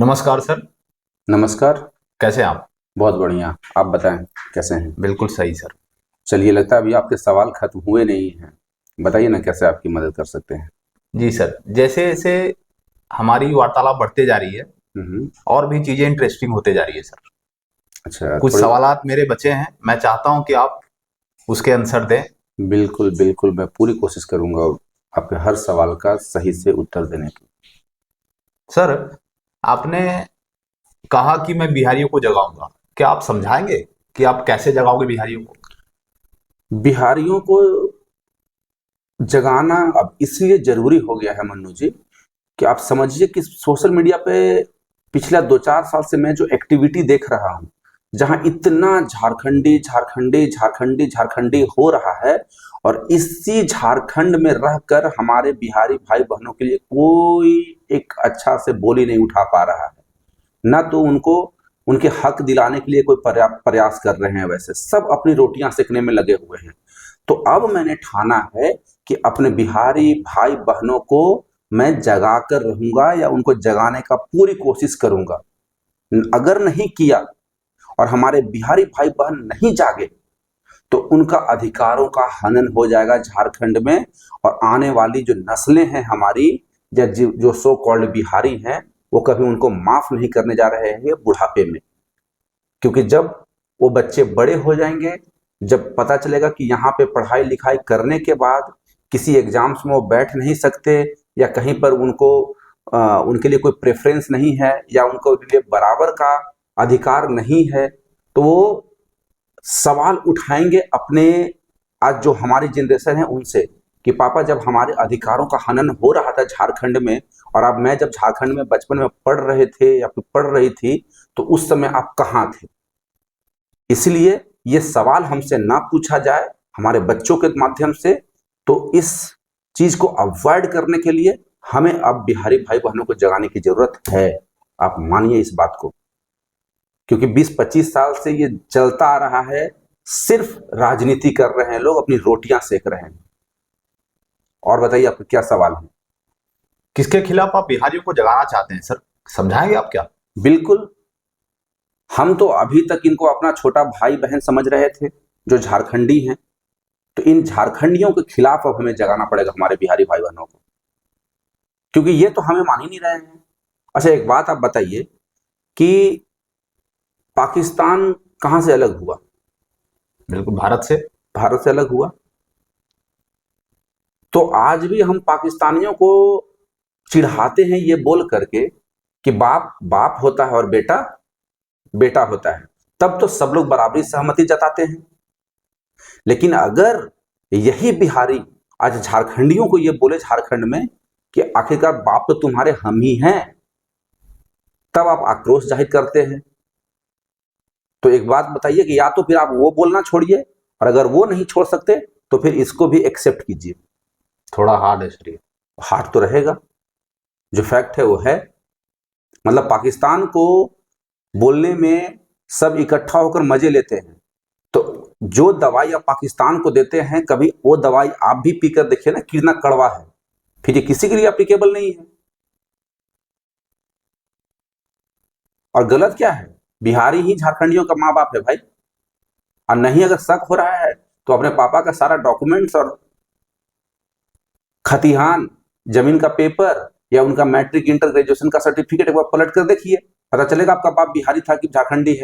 नमस्कार सर। नमस्कार। कैसे हैं आप? बहुत बढ़िया। आप बताएं कैसे हैं? बिल्कुल सही सर। चलिए, लगता है अभी आपके सवाल खत्म हुए नहीं हैं। बताइए ना, कैसे आपकी मदद कर सकते हैं? जी सर, जैसे जैसे हमारी वार्तालाप बढ़ते जा रही है हम्म। और भी चीजें इंटरेस्टिंग होते जा रही है सर। अच्छा, कुछ थोड़ी। सवालात मेरे बचे हैं, मैं चाहता हूं कि आप उसके आंसर दें। बिल्कुल बिल्कुल, मैं पूरी कोशिश करूंगा आपके हर सवाल का सही से उत्तर देने की। सर, आपने कहा कि मैं बिहारियों को जगाऊंगा। क्या आप समझाएंगे कि आप कैसे जगाओगे बिहारियों को? बिहारियों को जगाना अब इसलिए जरूरी हो गया है मन्नू जी, कि आप समझिए कि सोशल मीडिया पे पिछला 2-4 साल से मैं जो एक्टिविटी देख रहा हूँ, जहां इतना झारखंडी झारखंडी झारखंडी झारखंडी हो रहा है, और इसी झारखंड में रहकर हमारे बिहारी भाई बहनों के लिए कोई एक अच्छा से बोली नहीं उठा पा रहा है। ना तो उनको उनके हक दिलाने के लिए कोई प्रयास कर रहे हैं, वैसे सब अपनी रोटियां सेकने में लगे हुए हैं। तो अब मैंने ठाना है कि अपने बिहारी भाई बहनों को मैं जगा कर रहूंगा, या उनको जगाने का पूरी कोशिश करूंगा। अगर नहीं किया और हमारे बिहारी भाई बहन नहीं जागे, तो उनका अधिकारों का हनन हो जाएगा झारखंड में। और आने वाली जो नस्लें हैं हमारी, या जो सो कॉल्ड बिहारी हैं, वो कभी उनको माफ नहीं करने जा रहे हैं बुढ़ापे में। क्योंकि जब वो बच्चे बड़े हो जाएंगे, जब पता चलेगा कि यहाँ पे पढ़ाई लिखाई करने के बाद किसी एग्जाम्स में वो बैठ नहीं सकते, या कहीं पर उनके लिए कोई प्रेफरेंस नहीं है, या उनको लिए बराबर का अधिकार नहीं है, तो वो सवाल उठाएंगे अपने, आज जो हमारी जनरेशन है उनसे, कि पापा जब हमारे अधिकारों का हनन हो रहा था झारखंड में, और अब मैं जब झारखंड में बचपन में पढ़ रहे थे या फिर पढ़ रही थी, तो उस समय आप कहाँ थे? इसलिए ये सवाल हमसे ना पूछा जाए हमारे बच्चों के माध्यम से। तो इस चीज को अवॉइड करने के लिए हमें अब बिहारी भाई बहनों को जगाने की जरूरत है। आप मानिए इस बात को, क्योंकि 20-25 साल से ये चलता आ रहा है। सिर्फ राजनीति कर रहे हैं लोग, अपनी रोटियां सेक रहे हैं। और बताइए, आपका क्या सवाल है? किसके खिलाफ आप बिहारियों को जगाना चाहते हैं सर? समझाएंगे आप क्या? बिल्कुल। हम तो अभी तक इनको अपना छोटा भाई बहन समझ रहे थे, जो झारखंडी हैं। तो इन झारखंडियों के खिलाफ अब हमें जगाना पड़ेगा हमारे बिहारी भाई बहनों को, क्योंकि ये तो हमें मान ही नहीं रहे हैं। अच्छा, एक बात आप बताइए कि पाकिस्तान कहां से अलग हुआ? बिल्कुल, भारत से। भारत से अलग हुआ। तो आज भी हम पाकिस्तानियों को चिढ़ाते हैं ये बोल करके कि बाप बाप होता है और बेटा बेटा होता है। तब तो सब लोग बराबरी सहमति जताते हैं। लेकिन अगर यही बिहारी आज झारखंडियों को ये बोले झारखंड में कि आखिरकार बाप तो तुम्हारे हम ही हैं, तब आप आक्रोश जाहिर करते हैं। तो एक बात बताइए कि या तो फिर आप वो बोलना छोड़िए, और अगर वो नहीं छोड़ सकते तो फिर इसको भी एक्सेप्ट कीजिए। थोड़ा हार्ड है शरीर। हार्ड तो रहेगा, जो फैक्ट है वो है। मतलब पाकिस्तान को बोलने में सब इकट्ठा होकर मजे लेते हैं। तो जो दवाई आप पाकिस्तान को देते हैं, कभी वो दवाई आप भी पीकर देखिए ना, कितना कड़वा है। फिर ये किसी के लिए एप्लीकेबल नहीं है। और गलत क्या है? बिहारी ही झारखंडियों का माँ बाप है भाई। और नहीं, अगर शक हो रहा है तो अपने पापा का सारा डॉक्यूमेंट्स और खतिहान, जमीन का पेपर, या उनका मैट्रिक इंटर ग्रेजुएशन का सर्टिफिकेट एक बार पलट कर देखिए। पता चलेगा आपका बाप बिहारी था कि झारखंडी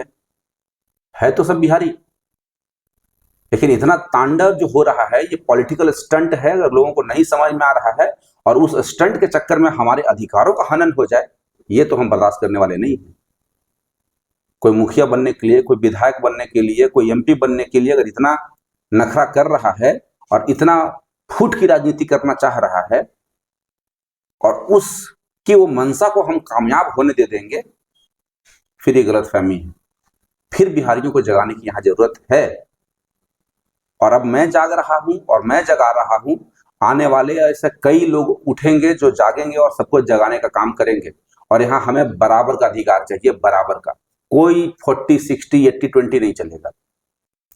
है तो सब बिहारी। लेकिन इतना तांडव जो हो रहा है, ये पॉलिटिकल स्टंट है। अगर लोगों को नहीं समझ में आ रहा है, और उस स्टंट के चक्कर में हमारे अधिकारों का हनन हो जाए, ये तो हम बर्दाश्त करने वाले नहीं हैं। कोई मुखिया बनने के लिए, कोई विधायक बनने के लिए, कोई एमपी बनने के लिए अगर इतना नखरा कर रहा है, और इतना फूट की राजनीति करना चाह रहा है, और उसकी वो मंशा को हम कामयाब होने दे देंगे, फिर ये गलतफहमी है। फिर बिहारियों को जगाने की यहां जरूरत है। और अब मैं जाग रहा हूं और मैं जगा रहा हूं। आने वाले ऐसे कई लोग उठेंगे जो जागेंगे और सबको जगाने का काम करेंगे। और यहाँ हमें बराबर का अधिकार चाहिए, बराबर का। कोई 40-60-80-20 नहीं चलेगा।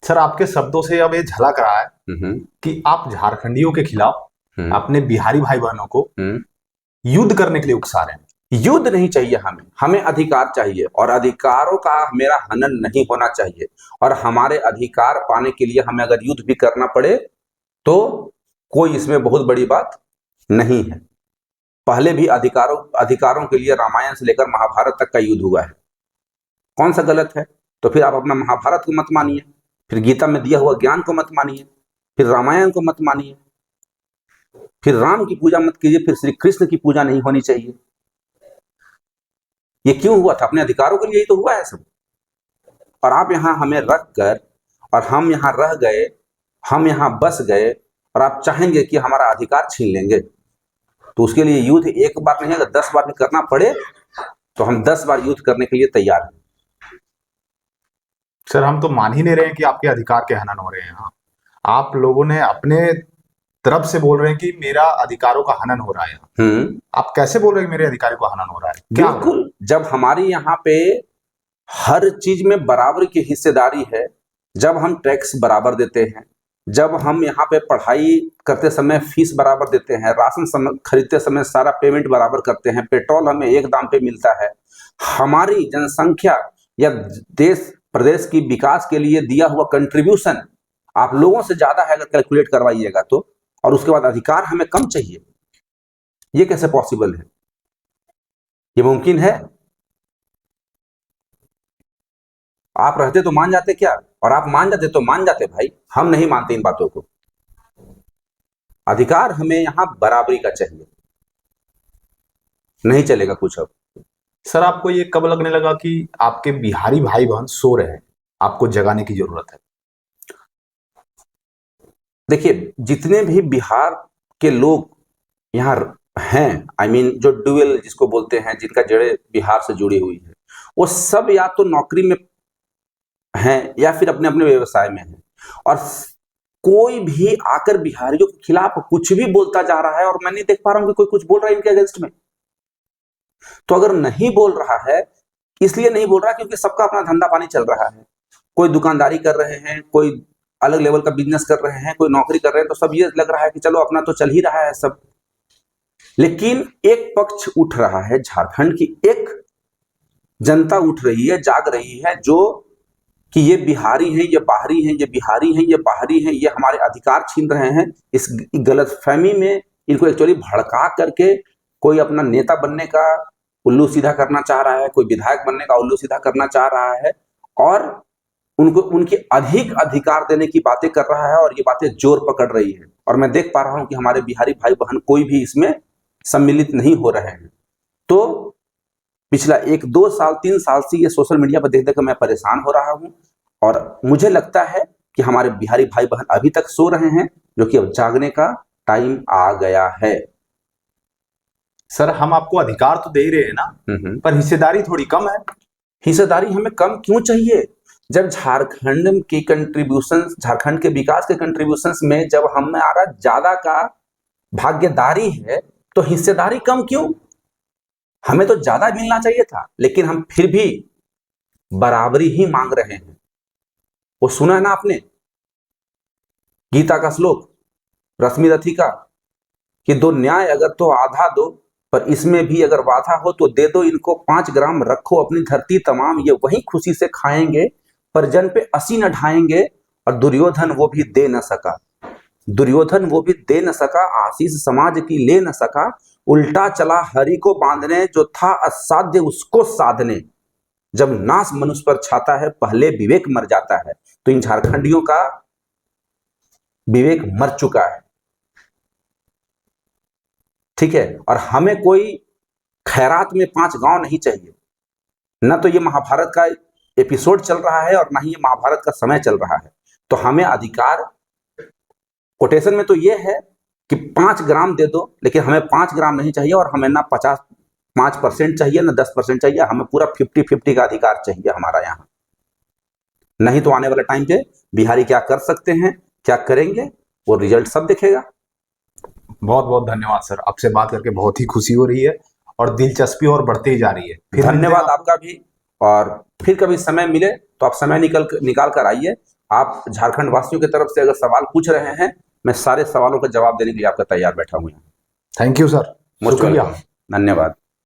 सर, आपके शब्दों से अब ये झलक रहा है हम्म। कि आप झारखंडियों के खिलाफ अपने बिहारी भाई बहनों को हम्म। युद्ध करने के लिए उकसा रहे हैं। युद्ध नहीं चाहिए, हमें अधिकार चाहिए और अधिकारों का मेरा हनन नहीं होना चाहिए। और हमारे अधिकार पाने के लिए हमें अगर युद्ध भी करना पड़े तो कोई इसमें बहुत बड़ी बात नहीं है। पहले भी अधिकारों के लिए रामायण से लेकर महाभारत तक का युद्ध हुआ है। कौन सा गलत है? तो फिर आप अपना महाभारत को मत मानिए, फिर गीता में दिया हुआ ज्ञान को मत मानिए, फिर रामायण को मत मानिए, फिर राम की पूजा मत कीजिए, फिर श्री कृष्ण की पूजा नहीं होनी चाहिए। ये क्यों हुआ था? अपने अधिकारों के लिए ही तो हुआ है सब। और आप यहां हमें रख कर और हम यहां रह गए, हम यहां बस गए और आप चाहेंगे कि हमारा अधिकार छीन लेंगे। तो उसके लिए युद्ध एक बार नहीं, अगर 10 बार भी करना पड़े तो हम 10 बार युद्ध करने के लिए तैयार हैं। सर हम तो मान ही नहीं रहे हैं कि आपके अधिकार के हनन हो रहे हैं। हाँ, आप लोगों ने अपने तरफ से बोल रहे हैं कि मेरा अधिकारों का हनन हो रहा है। आप कैसे बोल रहे हैं कि मेरे अधिकारों का हनन हो रहा है? क्या हो रहा है? बिल्कुल, जब हमारी यहाँ पे हर चीज में बराबर की हिस्सेदारी है, जब हम टैक्स बराबर देते हैं, जब हम यहाँ पे पढ़ाई करते समय फीस बराबर देते हैं, राशन खरीदते समय सारा पेमेंट बराबर करते हैं, पेट्रोल हमें एक दाम पे मिलता है, हमारी जनसंख्या या देश प्रदेश की विकास के लिए दिया हुआ कंट्रीब्यूशन आप लोगों से ज्यादा है अगर कैलकुलेट करवाइएगा तो, और उसके बाद अधिकार हमें कम चाहिए, ये कैसे पॉसिबल है? ये मुमकिन है? आप रहते तो मान जाते क्या? और आप मान जाते तो मान जाते भाई, हम नहीं मानते इन बातों को। अधिकार हमें यहां बराबरी का चाहिए, नहीं चलेगा कुछ अब। सर आपको ये कब लगने लगा कि आपके बिहारी भाई बहन सो रहे हैं, आपको जगाने की जरूरत है? देखिए, जितने भी बिहार के लोग यहाँ हैं, आई मीन जो डुअल जिसको बोलते हैं, जिनका जड़ें बिहार से जुड़ी हुई है, वो सब या तो नौकरी में हैं या फिर अपने अपने व्यवसाय में हैं। और कोई भी आकर बिहारियों के खिलाफ कुछ भी बोलता जा रहा है और मैं नहीं देख पा रहा हूं कि कोई कुछ बोल रहा है इनके अगेंस्ट में। तो अगर नहीं बोल रहा है, इसलिए नहीं बोल रहा क्योंकि सबका अपना धंधा पानी चल रहा है। कोई दुकानदारी कर रहे हैं, कोई अलग लेवल का बिजनेस कर रहे हैं, कोई नौकरी कर रहे हैं, तो सब ये लग रहा है कि चलो अपना तो चल ही रहा है सब। लेकिन एक पक्ष उठ रहा है, झारखंड की एक जनता उठ रही है, जाग रही है, जो कि ये बिहारी हैं, ये बाहरी हैं, ये बिहारी हैं, ये बाहरी हैं, ये हमारे अधिकार छीन रहे हैं। इस गलतफहमी में इनको एक्चुअली भड़का करके कोई अपना नेता बनने का उल्लू सीधा करना चाह रहा है, कोई विधायक बनने का उल्लू सीधा करना चाह रहा है और उनको उनके अधिक अधिकार देने की बातें कर रहा है और ये बातें जोर पकड़ रही है। और मैं देख पा रहा हूं कि हमारे बिहारी भाई बहन कोई भी इसमें सम्मिलित नहीं हो रहे हैं। तो पिछला 1-2 साल 3 साल से ये सोशल मीडिया पर देख देकर मैं परेशान हो रहा हूं और मुझे लगता है कि हमारे बिहारी भाई बहन अभी तक सो रहे हैं, जो कि अब जागने का टाइम आ गया है। सर हम आपको अधिकार तो दे ही रहे हैं ना, पर हिस्सेदारी थोड़ी कम है। हिस्सेदारी हमें कम क्यों चाहिए? जब झारखंड की कंट्रीब्यूशन, झारखंड के विकास के कंट्रीब्यूशन में जब हमारा ज्यादा का भागीदारी है तो हिस्सेदारी कम क्यों? हमें तो ज्यादा मिलना चाहिए था, लेकिन हम फिर भी बराबरी ही मांग रहे हैं। वो सुना है ना आपने गीता का श्लोक, रश्मि रथी का, कि दो न्याय अगर तो आधा दो, पर इसमें भी अगर वाधा हो तो दे दो इनको 5 ग्राम, रखो अपनी धरती तमाम, ये वही खुशी से खाएंगे, पर जन पे असी न ढाएंगे। और दुर्योधन वो भी दे न सका, दुर्योधन वो भी दे न सका, आशीष समाज की ले न सका, उल्टा चला हरि को बांधने, जो था असाध्य उसको साधने। जब नाश मनुष्य पर छाता है, पहले विवेक मर जाता है। तो इन झारखंडियों का विवेक मर चुका है, ठीक है। और हमें कोई खैरात में 5 गांव नहीं चाहिए। न तो ये महाभारत का एपिसोड चल रहा है और ना ही ये महाभारत का समय चल रहा है। तो हमें अधिकार कोटेशन में तो ये है कि 5 ग्राम दे दो, लेकिन हमें 5 ग्राम नहीं चाहिए और हमें ना 5% चाहिए, ना 10% चाहिए, हमें पूरा 50-50 का अधिकार चाहिए हमारा यहाँ। नहीं तो आने वाले टाइम पे बिहारी क्या कर सकते हैं, क्या करेंगे, वो रिजल्ट सब दिखेगा। बहुत बहुत धन्यवाद सर, आपसे बात करके बहुत ही खुशी हो रही है और दिलचस्पी और बढ़ती ही जा रही है। फिर धन्यवाद आपका भी, और फिर कभी समय मिले तो आप समय निकाल कर आइए। आप झारखंड वासियों की तरफ से अगर सवाल पूछ रहे हैं, मैं सारे सवालों का जवाब देने के लिए आपका तैयार बैठा हूं। थैंक यू सर, शुक्रिया, धन्यवाद।